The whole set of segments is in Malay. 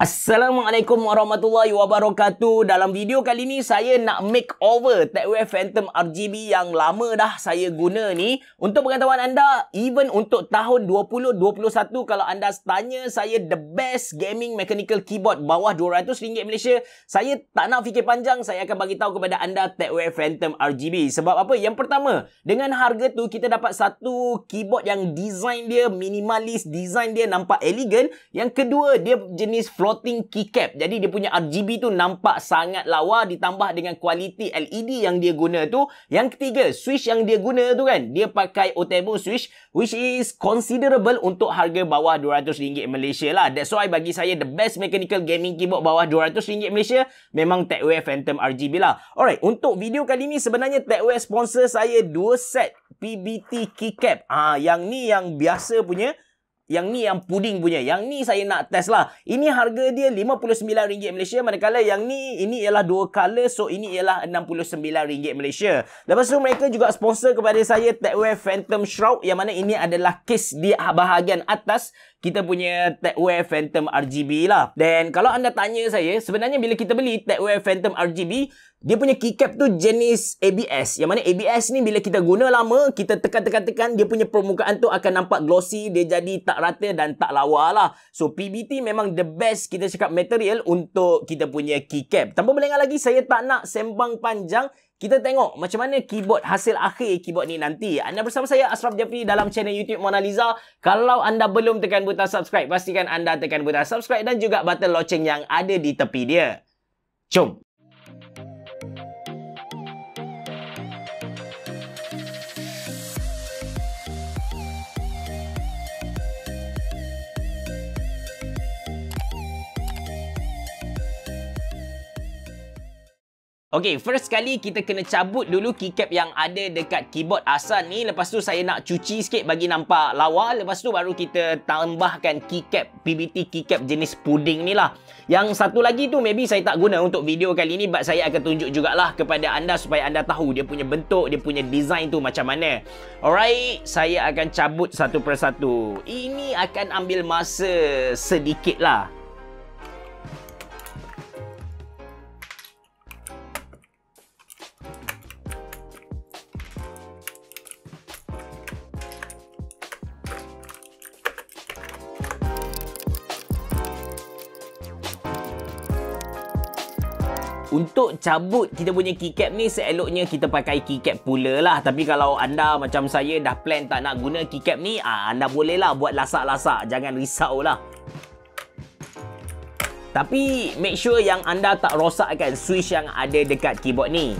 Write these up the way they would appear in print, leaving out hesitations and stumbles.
Assalamualaikum warahmatullahi wabarakatuh. Dalam video kali ni saya nak makeover TechWave Phantom RGB yang lama dah saya guna ni. Untuk pengetahuan anda, even untuk tahun 2021, kalau anda tanya saya the best gaming mechanical keyboard bawah RM200 Malaysia, saya tak nak fikir panjang, saya akan bagi tahu kepada anda TechWave Phantom RGB. Sebab apa? Yang pertama, dengan harga tu kita dapat satu keyboard yang design dia minimalis, design dia nampak elegan. Yang kedua, dia jenis floating keycap. Jadi dia punya RGB tu nampak sangat lawa, ditambah dengan kualiti LED yang dia guna tu. Yang ketiga, switch yang dia guna tu kan, dia pakai Otemo switch, which is considerable untuk harga bawah RM200 Malaysia lah. That's why bagi saya the best mechanical gaming keyboard bawah RM200 Malaysia memang TechWave Phantom RGB lah. Alright, untuk video kali ni sebenarnya TechWave sponsor saya 2 set PBT keycap. Yang ni yang biasa punya, yang ni yang puding punya. Yang ni saya nak test lah. Ini harga dia RM59 Malaysia. Manakala yang ni, ini ialah 2 color. So, ini ialah RM69 Malaysia. Lepas tu, mereka juga sponsor kepada saya TechWave Phantom Shroud. Yang mana ini adalah case di bahagian atas kita punya TechWave Phantom RGB lah. Dan kalau anda tanya saya, sebenarnya bila kita beli TechWave Phantom RGB, dia punya keycap tu jenis ABS. Yang mana ABS ni bila kita guna lama, kita tekan-tekan-tekan, dia punya permukaan tu akan nampak glossy, dia jadi tak rata dan tak lawa lah. So PBT memang the best kita cakap material untuk kita punya keycap. Tanpa berlengah lagi, saya tak nak sembang panjang. Kita tengok macam mana keyboard hasil akhir keyboard ni nanti. Anda bersama saya Ashraf Jafri dalam channel YouTube Mona Lisa. Kalau anda belum tekan butang subscribe, pastikan anda tekan butang subscribe dan juga button loceng yang ada di tepi dia. Jom. Okay, first kali kita kena cabut dulu keycap yang ada dekat keyboard asal ni. Lepas tu saya nak cuci sikit bagi nampak lawa. Lepas tu baru kita tambahkan keycap, PBT keycap jenis puding ni lah. Yang satu lagi tu maybe saya tak guna untuk video kali ni, but saya akan tunjuk jugalah kepada anda supaya anda tahu dia punya bentuk, dia punya design tu macam mana. Alright, saya akan cabut satu persatu. Ini akan ambil masa sedikit lah. Untuk cabut kita punya keycap ni, seeloknya kita pakai keycap pula lah. Tapi kalau anda macam saya dah plan tak nak guna keycap ni, anda bolehlah buat lasak-lasak. Jangan risau lah. Tapi make sure yang anda tak rosakkan switch yang ada dekat keyboard ni.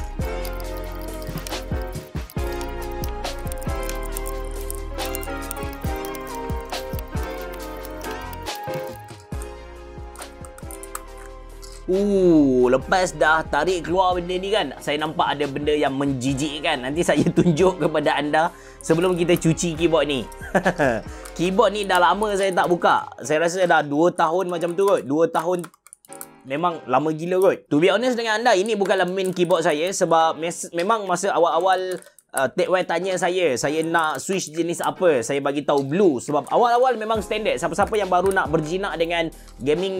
Lepas dah tarik keluar benda ni kan, saya nampak ada benda yang menjijikkan. Nanti saya tunjuk kepada anda sebelum kita cuci keyboard ni. Keyboard ni dah lama saya tak buka. Saya rasa dah 2 tahun macam tu kot. 2 tahun memang lama gila kot. To be honest dengan anda, ini bukanlah main keyboard saya. Sebab memang masa awal-awal TechWave tanya saya nak switch jenis apa, saya bagi tahu blue. Sebab awal-awal memang standard. Siapa-siapa yang baru nak berjinak dengan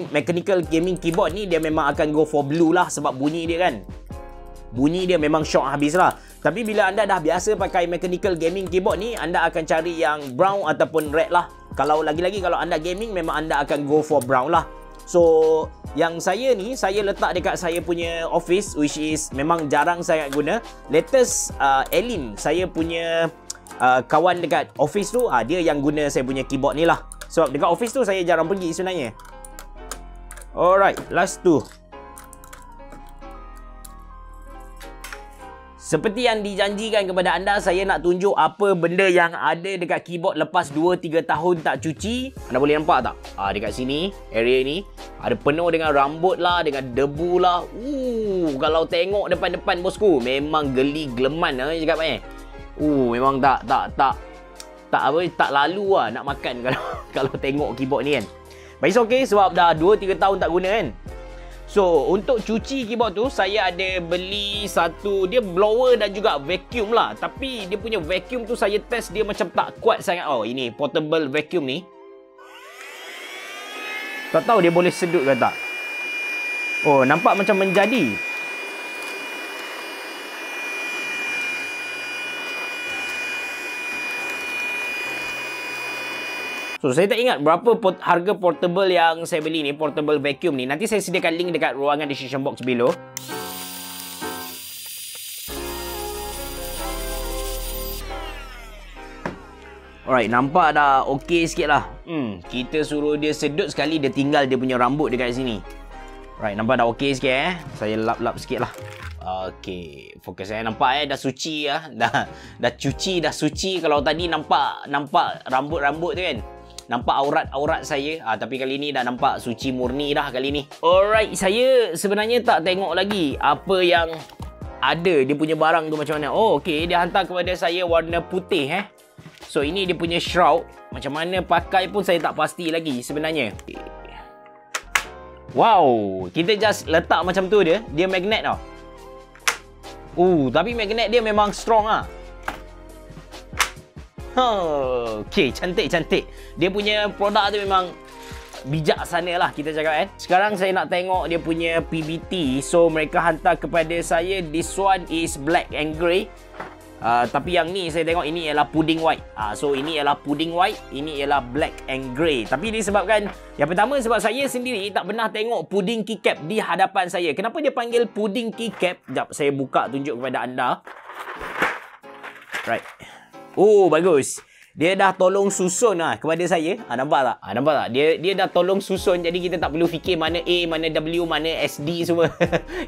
mechanical gaming keyboard ni, dia memang akan go for blue lah. Sebab bunyi dia kan, bunyi dia memang shock habis lah. Tapi bila anda dah biasa pakai mechanical gaming keyboard ni, anda akan cari yang brown ataupun red lah. Kalau lagi-lagi kalau anda gaming, memang anda akan go for brown lah. So, yang saya ni, saya letak dekat saya punya office, which is memang jarang saya guna. Latest Elin, saya punya kawan dekat office tu, dia yang guna saya punya keyboard ni lah. Sebab dekat office tu saya jarang pergi sebenarnya. Alright, last tu. Seperti yang dijanjikan kepada anda, saya nak tunjuk apa benda yang ada dekat keyboard lepas 2-3 tahun tak cuci. Anda boleh nampak tak? Dekat sini, area ni, ada penuh dengan rambut lah, dengan debu lah. Kalau tengok depan-depan bosku, memang geli geleman lah cakap memang tak lalu lah nak makan kalau tengok keyboard ni kan. But it's okay sebab dah 2-3 tahun tak guna kan. So, untuk cuci keyboard tu, saya ada beli satu, dia blower dan juga vacuum lah. Tapi, dia punya vacuum tu saya test, dia macam tak kuat sangat. Oh, ini portable vacuum ni. Tak tahu dia boleh sedut ke tak. Oh, nampak macam menjadi. So, saya tak ingat berapa harga portable yang saya beli ni, portable vacuum ni. Nanti saya sediakan link dekat ruangan description box below. Alright, nampak dah okey sikit lah. Kita suruh dia sedut sekali, dia tinggal dia punya rambut dekat sini. Alright, nampak dah okey sikit Saya lap-lap sikit lah. Okey, fokus nampak dah suci lah. Dah cuci, dah suci. Kalau tadi nampak rambut-rambut tu kan. Nampak aurat-aurat saya. Tapi kali ni dah nampak suci murni dah kali ni. Alright, saya sebenarnya tak tengok lagi apa yang ada dia punya barang tu macam mana. Oh, okey, dia hantar kepada saya warna putih So, ini dia punya shroud. Macam mana pakai pun saya tak pasti lagi sebenarnya. Wow, kita just letak macam tu dia. Dia magnet tau. Tapi magnet dia memang strong lah. Okay, cantik-cantik. Dia punya produk tu memang bijaksana lah kita cakap Sekarang saya nak tengok dia punya PBT. So, mereka hantar kepada saya. This one is black and grey. Tapi yang ni saya tengok ini ialah pudding white. So ini ialah pudding white, ini ialah black and grey. Tapi disebabkan yang pertama sebab saya sendiri tak pernah tengok pudding keycap di hadapan saya. Kenapa dia panggil pudding keycap? Sekejap saya buka tunjuk kepada anda. Right. Oh, bagus. Dia dah tolong susun kepada saya. Nampak tak? Nampak tak? Dia dah tolong susun. Jadi kita tak perlu fikir mana A, mana W, mana SD semua.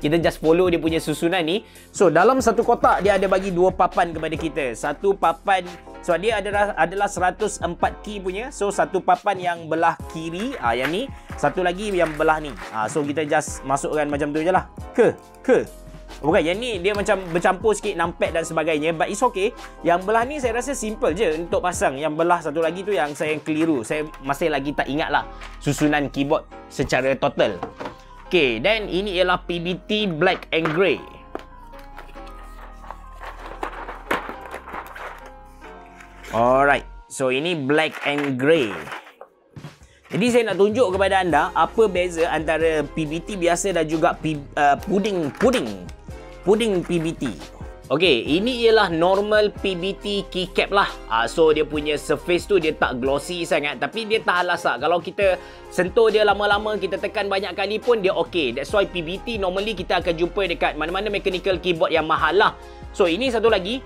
Kita just follow dia punya susunan ni. So, dalam satu kotak dia ada bagi 2 papan kepada kita. Satu papan, so dia adalah 104 key punya. So, satu papan yang belah kiri, yang ni. Satu lagi yang belah ni. So, kita just masukkan macam tu je lah. Bukan, yang ni dia macam bercampur sikit, numpad dan sebagainya. But it's okay. Yang belah ni saya rasa simple je untuk pasang. Yang belah satu lagi tu yang saya keliru. Saya masih lagi tak ingat lah susunan keyboard secara total. Okay, dan ini ialah PBT black and grey. Alright, so ini black and grey. Jadi saya nak tunjuk kepada anda apa beza antara PBT biasa dan juga pudding PBT. Okey, ini ialah normal PBT keycap lah. So dia punya surface tu dia tak glossy sangat, tapi dia tahan lasak. Kalau kita sentuh dia lama-lama, kita tekan banyak kali pun dia okey. That's why PBT normally kita akan jumpa dekat mana-mana mechanical keyboard yang mahal lah. So ini satu lagi.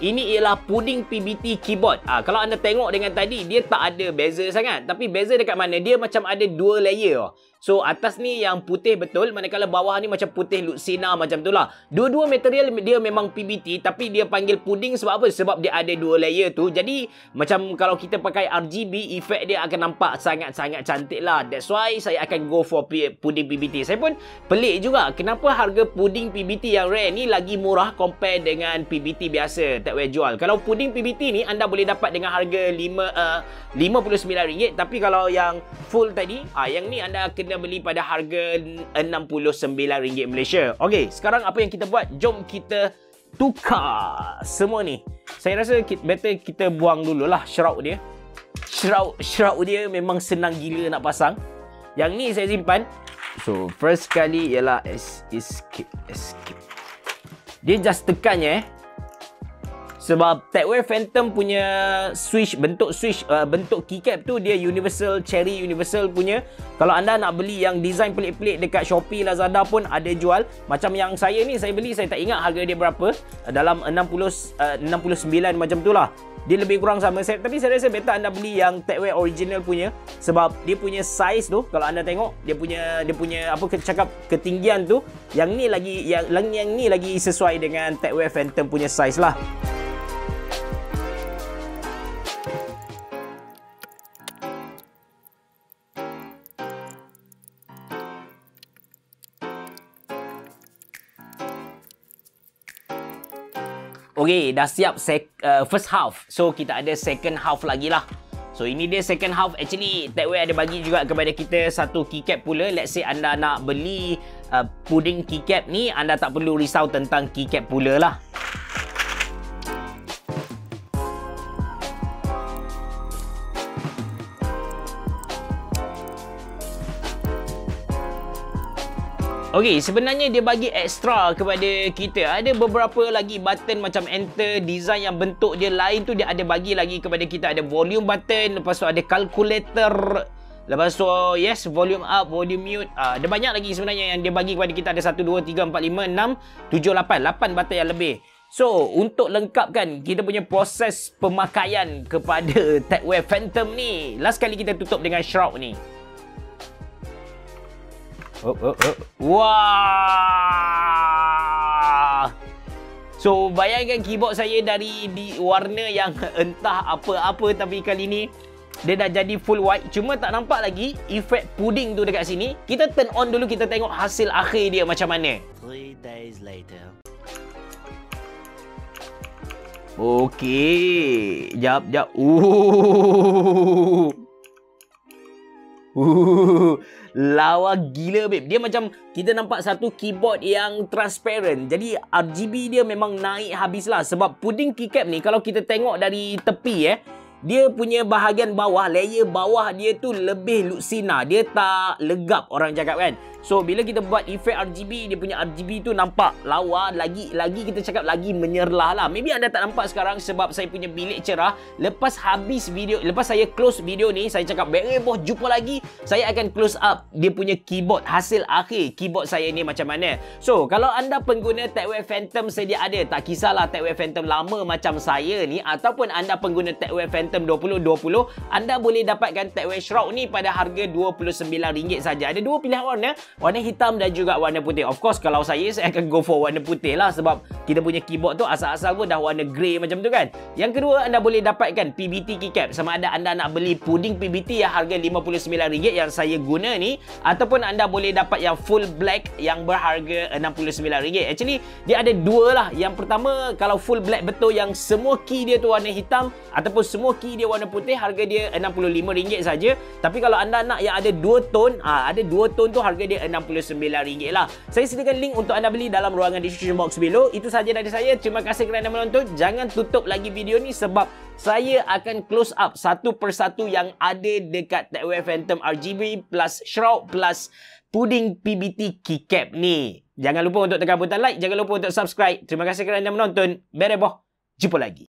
Ini ialah pudding PBT keyboard. Kalau anda tengok dengan tadi, dia tak ada beza sangat. Tapi beza dekat mana? Dia macam ada 2 layer. So, atas ni yang putih betul. Manakala bawah ni macam putih Luxina macam tu lah. Dua-dua material dia memang PBT. Tapi dia panggil pudding sebab apa? Sebab dia ada 2 layer tu. Jadi, macam kalau kita pakai RGB, efek dia akan nampak sangat-sangat cantik lah. That's why saya akan go for pudding PBT. Saya pun pelik juga. Kenapa harga pudding PBT yang rare ni lagi murah compare dengan PBT biasa Techwear jual. Kalau pudding PBT ni anda boleh dapat dengan harga RM59. Tapi kalau yang full tadi, yang ni anda kena beli pada harga RM69 Malaysia. Okey, sekarang apa yang kita buat? Jom kita tukar semua ni. Saya rasa better kita buang dululah shroud dia. Shroud dia memang senang gila nak pasang. Yang ni saya simpan. So, first kali ialah escape. Dia just tekannya sebab Techwear Phantom punya switch, bentuk keycap tu dia universal, cherry universal punya. Kalau anda nak beli yang design pelik-pelik dekat Shopee, Lazada pun ada jual. Macam yang saya ni, saya beli, saya tak ingat harga dia berapa. Dalam 69 macam tu lah. Dia lebih kurang sama. Tapi saya rasa better anda beli yang Techwear original punya. Sebab dia punya size tu, kalau anda tengok, dia punya apa cakap ketinggian tu, yang ni lagi sesuai dengan Techwear Phantom punya size lah. Okey, dah siap first half. So, kita ada second half lagi lah. So, ini dia second half. Actually, Techwear ada bagi juga kepada kita satu keycap pula. Let's say anda nak beli pudding keycap ni, anda tak perlu risau tentang keycap pula lah. Okey, sebenarnya dia bagi extra kepada kita. Ada beberapa lagi button macam enter, design yang bentuk dia lain tu dia ada bagi lagi kepada kita. Ada volume button, lepas tu ada calculator, lepas tu yes, volume up, volume mute. Ada banyak lagi sebenarnya yang dia bagi kepada kita. Ada 1, 2, 3, 4, 5, 6, 7, 8. 8 button yang lebih. So, untuk lengkapkan kita punya proses pemakaian kepada TechWare Phantom ni, last kali kita tutup dengan shroud ni. Wah. So, bayangkan keyboard saya dari warna yang entah apa-apa, tapi kali ni dia dah jadi full white. Cuma tak nampak lagi efek puding tu dekat sini. Kita turn on dulu, kita tengok hasil akhir dia macam mana. 3 days later. Okey. Jap. Lawa gila, babe. Dia macam kita nampak satu keyboard yang transparent. Jadi RGB dia memang naik habis lah. Sebab puding keycap ni kalau kita tengok dari tepi dia punya bahagian bawah, layer bawah dia tu lebih luksina. Dia tak legap, orang cakap kan. So, bila kita buat efek RGB, dia punya RGB tu nampak lawa. Lagi kita cakap lagi menyerlah lah. Maybe anda tak nampak sekarang sebab saya punya bilik cerah. Lepas habis video, lepas saya close video ni, saya cakap, boh, jumpa lagi. Saya akan close up dia punya keyboard, hasil akhir keyboard saya ni macam mana. So, kalau anda pengguna TechWare Phantom sedia ada, tak kisahlah TechWare Phantom lama macam saya ni, ataupun anda pengguna TechWare Phantom 2020, anda boleh dapatkan TechWare Shroud ni pada harga RM29 saja. Ada dua pilihan warna. Warna hitam dan juga warna putih. Of course, kalau saya akan go for warna putih lah. Sebab kita punya keyboard tu asal-asal pun dah warna grey macam tu kan. Yang kedua, anda boleh dapatkan PBT keycap. Sama ada anda nak beli puding PBT yang harga RM59 yang saya guna ni, ataupun anda boleh dapat yang full black yang berharga RM69. Actually, dia ada dua lah. Yang pertama, kalau full black betul yang semua key dia tu warna hitam, ataupun semua key dia warna putih, harga dia RM65 saja. Tapi kalau anda nak yang ada dua tone, ada dua tone tu harga dia RM69 lah. Saya sediakan link untuk anda beli dalam ruangan description box below. Itu sahaja dari saya. Terima kasih kerana menonton. Jangan tutup lagi video ni sebab saya akan close up satu persatu yang ada dekat TechWare Phantom RGB plus Shroud plus puding PBT keycap ni. Jangan lupa untuk tekan butang like. Jangan lupa untuk subscribe. Terima kasih kerana menonton. Bereboh. Jumpa lagi.